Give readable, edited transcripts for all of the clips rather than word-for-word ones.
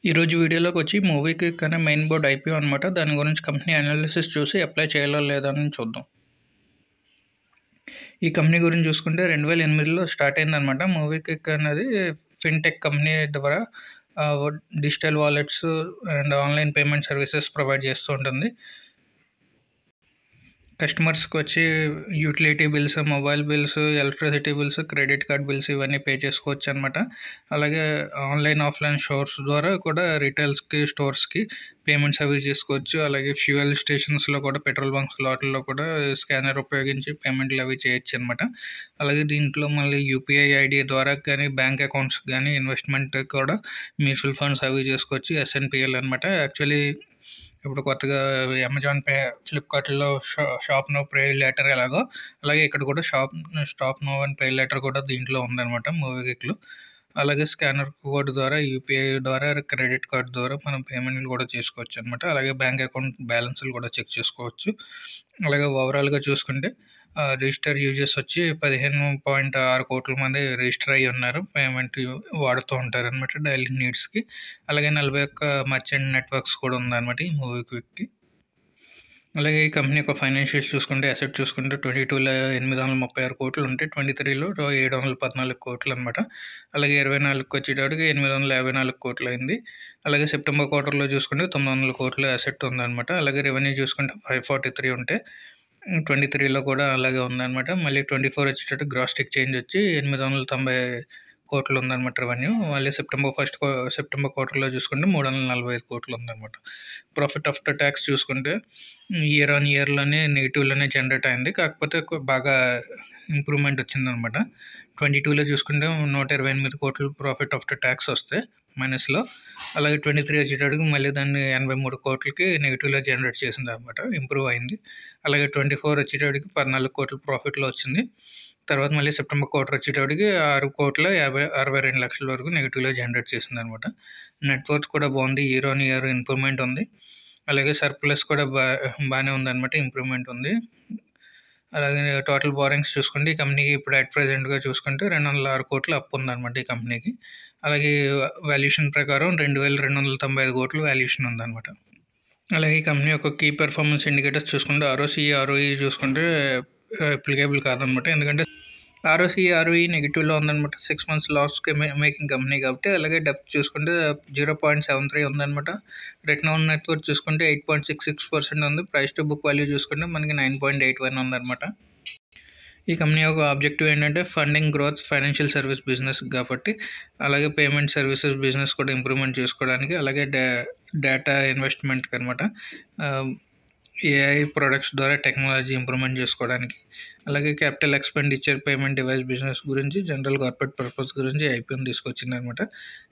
ఈరోజు వీడియోలోకొచ్చి movie quick అనే main board IPO అనమాట. దాని గురించి కంపెనీ అనాలిసిస్ చూసి అప్లై చేయాలో లేదా అని చూద్దాం. ఈ కంపెనీ గురించి చూసుకుంటే 2008లో స్టార్ట్ అయిందనమాట. మూవీ క్విక్ అనేది ఫిన్‌టెక్ కంపెనీ ద్వారా digital wallets and online payment services provide చేస్తూ ఉంటుంది. కస్టమర్స్‌కి వచ్చి utility bills, mobile bills, electricity bills, credit card bills ఇవన్నీ పే చేసుకోవచ్చు అనమాట. అలాగే ఆన్‌లైన్, ఆఫ్‌లైన్ స్టోర్స్ ద్వారా కూడా రిటైల్స్‌కి, స్టోర్స్‌కి పేమెంట్స్ అవి చేసుకోవచ్చు. అలాగే ఫ్యూయల్ స్టేషన్స్‌లో కూడా పెట్రోల్ బంక్స్‌లో వాటిల్లో కూడా స్కానర్ ఉపయోగించి పేమెంట్లు అవి చేయొచ్చు అనమాట. అలాగే దీంట్లో మళ్ళీ యూపీఐ ఐడీ ద్వారా కానీ, బ్యాంక్ అకౌంట్స్ కానీ, ఇన్వెస్ట్‌మెంట్ కూడా మ్యూచువల్ ఫండ్స్ అవి చేసుకోవచ్చు. ఎస్ఎన్‌పీఎల్ అనమాట. యాక్చువల్లీ ఇప్పుడు కొత్తగా అమెజాన్ పే, ఫ్లిప్‌కార్ట్‌లో షాప్ నౌ పే లేటర్ ఎలాగో, అలాగే ఇక్కడ కూడా stop now and pay later కూడా దీంట్లో ఉందనమాట మూవీక్విక్‌లో. అలాగే స్కానర్ కోడ్ ద్వారా, యూపీఐ ద్వారా, క్రెడిట్ కార్డ్ ద్వారా మనం పేమెంట్లు కూడా చేసుకోవచ్చు అనమాట. అలాగే బ్యాంక్ అకౌంట్ బ్యాలెన్స్‌లు కూడా చెక్ చేసుకోవచ్చు. అలాగే ఓవరాల్‌గా చూసుకుంటే రిజిస్టర్ యూజర్స్ వచ్చి 15.6 కోట్ల మంది రిజిస్టర్ అయ్యి ఉన్నారు. పేమెంట్ వాడుతూ ఉంటారనమాట డైలీ నీడ్స్‌కి. అలాగే 41 మర్చెంట్ నెట్వర్క్స్ కూడా ఉందన్నమాట ఈ మూవీక్విక్‌కి. అలాగే ఈ కంపెనీ యొక్క ఫైనాన్షియల్స్ చూసుకుంటే, అసెట్ చూసుకుంటే 22లో 836 కోట్లు ఉంటే, 23లో 714 కోట్లు అనమాట. అలాగే 24కి వచ్చేటప్పటికి 854 కోట్లు అయింది. అలాగే సెప్టెంబర్ క్వార్టర్లో చూసుకుంటే 900 కోట్ల అసెట్ ఉందన్నమాట. అలాగే రెవెన్యూ చూసుకుంటే 543 ఉంటే 23లో కూడా అలాగే ఉందన్నమాట. మళ్ళీ 24 వచ్చేటట్టు గ్రాస్ స్టిక్ చేంజ్ వచ్చి 890 కోట్లు ఉందన్నమాట రెవెన్యూ. మళ్ళీ సెప్టెంబర్ క్వార్టర్లో చూసుకుంటే 345 కోట్లు ఉందన్నమాట. ప్రాఫిట్ ఆఫ్టర్ ట్యాక్స్ చూసుకుంటే ఇయర్ ఆన్ ఇయర్లోనే నెగిటివ్లోనే జనరేట్ అయింది. కాకపోతే బాగా ఇంప్రూవ్మెంట్ వచ్చిందనమాట. 22లో చూసుకుంటే 128 కోట్లు ప్రాఫిట్ ఆఫ్టర్ ట్యాక్స్ వస్తే మైనస్లో. అలాగే 23 వచ్చేటప్పటికి మళ్ళీ దాన్ని 83 కోట్లకి నెగిటివ్లో జనరేట్ చేసింది అనమాట. ఇంప్రూవ్ అయింది. అలాగే 24 వచ్చేటప్పటికి 14 కోట్ల ప్రాఫిట్లో వచ్చింది. తర్వాత మళ్ళీ సెప్టెంబర్ క్వార్టర్ వచ్చేటప్పటికి 6,62 లక్షల వరకు నెగిటివ్లో జనరేట్ చేసింది అనమాట. నెట్వర్క్ కూడా బాగుంది. ఇయర్ ఆన్ ఇయర్ ఇంప్రూవ్మెంట్ ఉంది. అలాగే సర్ప్లస్ కూడా బాగానే ఉందన్నమాట. ఇంప్రూవ్మెంట్ ఉంది. అలాగే టోటల్ బారోయింగ్స్ చూసుకుంటే ఈ కంపెనీకి ఇప్పుడు అట్ ప్రెజెంట్గా చూసుకుంటే 206 కోట్ల అప్పు ఉందన్నమాట ఈ కంపెనీకి. అలాగే వాల్యుయేషన్ ప్రకారం 2,295 కోట్లు వాల్యుయేషన్ ఉందన్నమాట. అలాగే ఈ కంపెనీ యొక్క కీ పెర్ఫార్మెన్స్ ఇండికేటర్స్ చూసుకుంటే ఆర్ఓసీ, ఆర్ఓఈ చూసుకుంటే అప్లికేబుల్ కాదనమాట. ఎందుకంటే ఆర్ఓసీ, ఆర్ఓఈ నెగిటివ్లో ఉందన్నమాట. 6 months లాస్కి మేకింగ్ కంపెనీ కాబట్టి. అలాగే డెప్త్ చూసుకుంటే 0.73 ఉందన్నమాట. రిటర్న్ ఆన్ నెట్వర్క్ చూసుకుంటే 8.66% ఉంది. ప్రైస్ టు బుక్ వాల్యూ చూసుకుంటే మనకి 9.81 ఉందన్నమాట. ఈ కంపెనీ యొక్క ఆబ్జెక్టివ్ ఏంటంటే funding growth, financial service business కాబట్టి. అలాగే పేమెంట్ సర్వీసెస్ బిజినెస్ కూడా ఇంప్రూవ్మెంట్ చేసుకోవడానికి, అలాగే డేటా ఇన్వెస్ట్మెంట్కి అనమాట. ఏఐ ప్రొడక్ట్స్ ద్వారా టెక్నాలజీ ఇంప్రూవ్మెంట్ చేసుకోవడానికి. అలాగే capital expenditure, payment device business గురించి, జనరల్ కార్పొరేట్ పర్పస్ గురించి ఐపీఓని తీసుకొచ్చిందనమాట.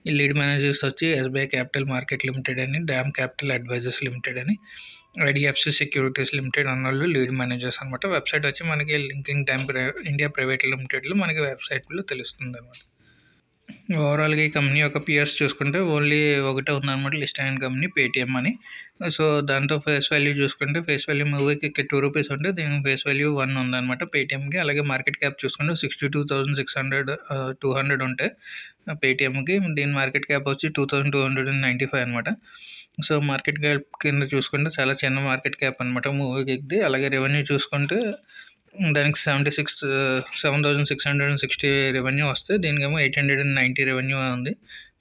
ఈ లీడ్ మేనేజర్స్ వచ్చి ఎస్బీఐ క్యాపిటల్ మార్కెట్ లిమిటెడ్ అని, డామ్ క్యాపిటల్ అడ్వైజర్స్ లిమిటెడ్ అని, ఐడిఎఫ్సి సెక్యూరిటీస్ లిమిటెడ్ అన్నోళ్ళు లీడ్ మేనేజర్స్ అనమాట. వెబ్సైట్ వచ్చి మనకి లింకింగ్ టైమ్ ఇండియా ప్రైవేట్ లిమిటెడ్లో మనకి వెబ్సైట్లో తెలుస్తుంది అనమాట. ఓవరాల్గా ఈ కంపెనీ యొక్క పియర్స్ చూసుకుంటే ఓన్లీ ఒకటే ఉందన్నమాట లిస్ట్ అయిన కంపెనీ, పేటిఎం అని. సో దాంతో ఫేస్ వాల్యూ చూసుకుంటే, ఫేస్ వాల్యూ మూవీకి ₹2 ఉంటే దీనికి ఫేస్ వాల్యూ 1 ఉందన్నమాట పేటిఎంకి. అలాగే మార్కెట్ క్యాప్ చూసుకుంటే 62,200 ఉంటే పేటిఎంకి, దీని మార్కెట్ క్యాప్ వచ్చి 2,295 అనమాట. సో మార్కెట్ క్యాప్ కింద చూసుకుంటే చాలా చిన్న మార్కెట్ క్యాప్ అనమాట మూవీకి. అలాగే రెవెన్యూ చూసుకుంటే దానికి 7,660 రెవెన్యూ వస్తే దీనికేమో 890 రెవెన్యూ ఉంది.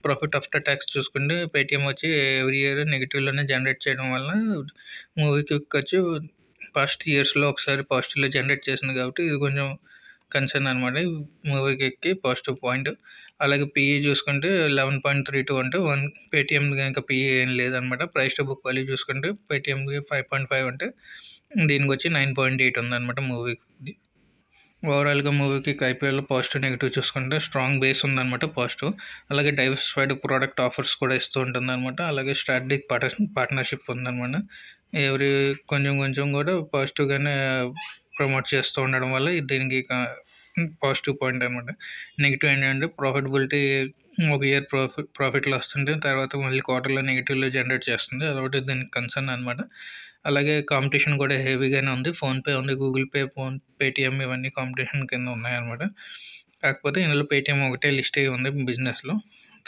ప్రాఫిట్ ఆఫ్టర్ ట్యాక్స్ చూసుకుంటే పేటిఎం వచ్చి ఎవ్రీ ఇయర్ నెగిటివ్లోనే జనరేట్ చేయడం వల్ల మూవీక్విక్ వచ్చి పాస్ట్ ఇయర్స్లో ఒకసారి పాజిటివ్లో జనరేట్ చేసింది కాబట్టి ఇది కొంచెం కన్సర్న్ అనమాట మూవీక్విక్కి పాజిటివ్ పాయింట్. అలాగే పీఈ చూసుకుంటే 11.32 అంటే పేటిఎం కనుక పీఈ ఏం లేదనమాట. ప్రైస్ టు బుక్ వాల్యూ చూసుకుంటే పేటిఎంకి 5.5 అంటే దీనికి వచ్చి 9.8 ఉందన్నమాట మూవీకి. ఓవరాల్గా మూవీకి ఐపీఎల్లో పాజిటివ్, నెగిటివ్ చూసుకుంటే స్ట్రాంగ్ బేస్ ఉందన్నమాట పాజిటివ్. అలాగే డైవర్సిఫైడ్ ప్రోడక్ట్ ఆఫర్స్ కూడా ఇస్తూ ఉంటుంది అనమాట. అలాగే స్ట్రాటజిక్ పార్ట్నర్షిప్ ఉందన్నమాట. ఎవరి కొంచెం కూడా పాజిటివ్గానే ప్రమోట్ చేస్తూ ఉండడం వల్ల దీనికి పాజిటివ్ పాయింట్ అనమాట. నెగిటివ్ ఏంటంటే ప్రాఫిటబిలిటీ ఒక ఇయర్ ప్రాఫిట్లో వస్తుంటే తర్వాత మళ్ళీ క్వార్టర్లో నెగిటివ్లో జనరేట్ చేస్తుంది. అదొకటి దీనికి కన్సర్న్ అనమాట. అలాగే కాంపిటీషన్ కూడా హెవీగానే ఉంది. ఫోన్పే ఉంది, గూగుల్ పే, పేటిఎం ఇవన్నీ కాంపిటీషన్ కింద ఉన్నాయన్నమాట. కాకపోతే ఇందులో పేటిఎం ఒకటే లిస్ట్ అయ్యి ఉంది బిజినెస్లో.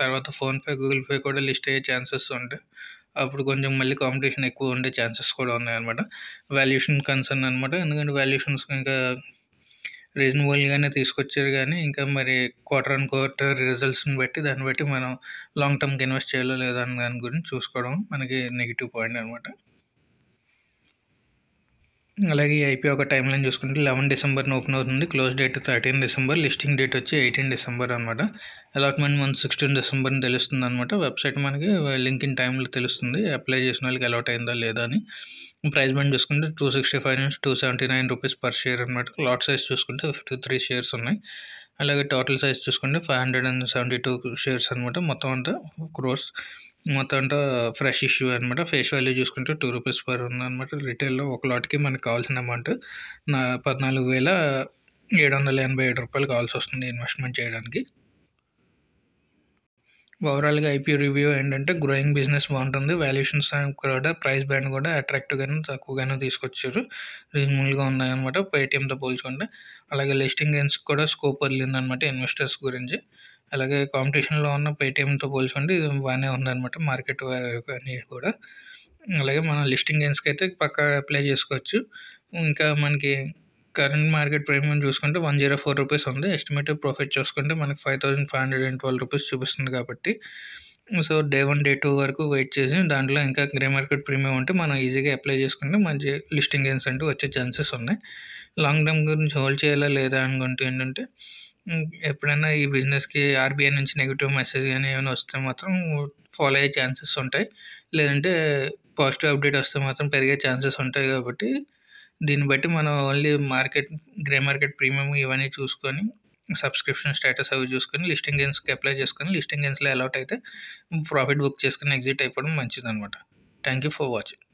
తర్వాత ఫోన్‌పే, గూగుల్ పే కూడా లిస్ట్ అయ్యే ఛాన్సెస్ ఉంటాయి. అప్పుడు కొంచెం మళ్ళీ కాంపిటీషన్ ఎక్కువ ఉండే ఛాన్సెస్ కూడా ఉన్నాయన్నమాట. వాల్యుయేషన్ కన్సర్న్ అనమాట. ఎందుకంటే వాల్యుయేషన్స్ ఇంకా రీజనబుల్‌గానే తీసుకొచ్చారు గానీ, ఇంకా మరి క్వార్టర్ ఆన్ క్వార్టర్ రిజల్ట్స్‌ని బట్టి దాన్ని బట్టి మనం లాంగ్ టర్మ్‌కి ఇన్వెస్ట్ చేయాలో లేదా అన్న దాని గురించి చూసుకోవడం మనకి నెగెటివ్ పాయింట్ అనమాట. అలాగే ఈ ఐపీఓ ఒక టైమ్ లైన్ చూసుకుంటే 11 డిసెంబర్‌న ఓపెన్ అవుతుంది. Close date 13 December. Listing date వచ్చి 18 డిసెంబర్ అనమాట. Allotment month 16 డిసెంబర్‌ని తెలుస్తుందనమాట. వెబ్సైట్ మనకి లింక్ ఇన్ టైమ్‌లో తెలుస్తుంది. అప్లై చేసిన వాళ్ళకి అలాట్ అయిందా లేదా అని. ప్రైస్ బ్యాండ్ చూసుకుంటే 265 నుంచి 279 రూపీస్ పర్ షేర్ అనమాట. లాట్ సైజ్ చూసుకుంటే 53 షేర్స్ ఉన్నాయి. అలాగే టోటల్ సైజ్ చూసుకుంటే 572 షేర్స్ అనమాట. మొత్తం అంతా క్రోర్స్. మొత్తం అంతా ఫ్రెష్ ఇష్యూ అనమాట. ఫేస్ వాల్యూ చూసుకుంటే 2 రూపీస్ పర్ ఉందనమాట. రిటైల్లో ఒక లాట్కి మనకు కావాల్సిన అమౌంట్ 14,787 రూపాయలు కావాల్సి వస్తుంది ఇన్వెస్ట్మెంట్ చేయడానికి. ఓవరాల్గా ఐపీఓ రివ్యూ ఏంటంటే గ్రోయింగ్ బిజినెస్ బాగుంటుంది. వాల్యుయేషన్స్ కూడా ప్రైస్ బ్యాండ్ కూడా అట్రాక్టివ్గాను తక్కువగానే తీసుకొచ్చారు. రీజనబుల్గా ఉన్నాయన్నమాట పేటీఎంతో పోల్చుకుంటే. అలాగే లిస్టింగ్ గెయిన్స్ కూడా స్కోప్ వదిలిందనమాట ఇన్వెస్టర్స్ గురించి. అలాగే కాంపిటీషన్లో ఉన్న పేటీఎంతో పోల్చుకుంటే ఇది బాగానే ఉందన్నమాట మార్కెట్ అని కూడా. అలాగే మనం లిస్టింగ్ గెయిన్స్కి అయితే పక్కా అప్లై చేసుకోవచ్చు. ఇంకా మనకి కరెంట్ మార్కెట్ ప్రీమియం చూసుకుంటే 104 రూపీస్ ఉంది. ఎస్టిమేటెడ్ ప్రాఫిట్ చూసుకుంటే మనకి 5,512 రూపీస్ చూపిస్తుంది కాబట్టి సో డే 1 డే 2 వరకు వెయిట్ చేసి దాంట్లో ఇంకా గ్రే మార్కెట్ ప్రీమియం ఉంటే మనం ఈజీగా అప్లై చేసుకుంటే మంచి లిస్టింగ్ గెయిన్స్ అంటూ వచ్చే ఛాన్సెస్ ఉన్నాయి. లాంగ్ టర్మ్ గురించి హోల్డ్ చేయాలా లేదా అనుకుంటే ఏంటంటే ఎప్పుడైనా ఈ బిజినెస్కి ఆర్బీఐ నుంచి నెగిటివ్ మెసేజ్ కానీ ఏమైనా వస్తే మాత్రం ఫాలో అయ్యే ఛాన్సెస్ ఉంటాయి. లేదంటే పాజిటివ్ అప్డేట్ వస్తే మాత్రం పెరిగే ఛాన్సెస్ ఉంటాయి కాబట్టి దీన్ని బట్టి మనం ఓన్లీ గ్రే మార్కెట్ ప్రీమియం ఇవన్నీ చూసుకొని సబ్స్క్రిప్షన్ స్టేటస్ అవి చూసుకొని లిస్టింగ్ గెయిన్స్కి అప్లై చేసుకొని లిస్టింగ్ గెయిన్స్లో అలాట్ అయితే ప్రాఫిట్ బుక్ చేసుకొని ఎగ్జిట్ అయిపోవడం మంచిదన్నమాట. Thank you for watching.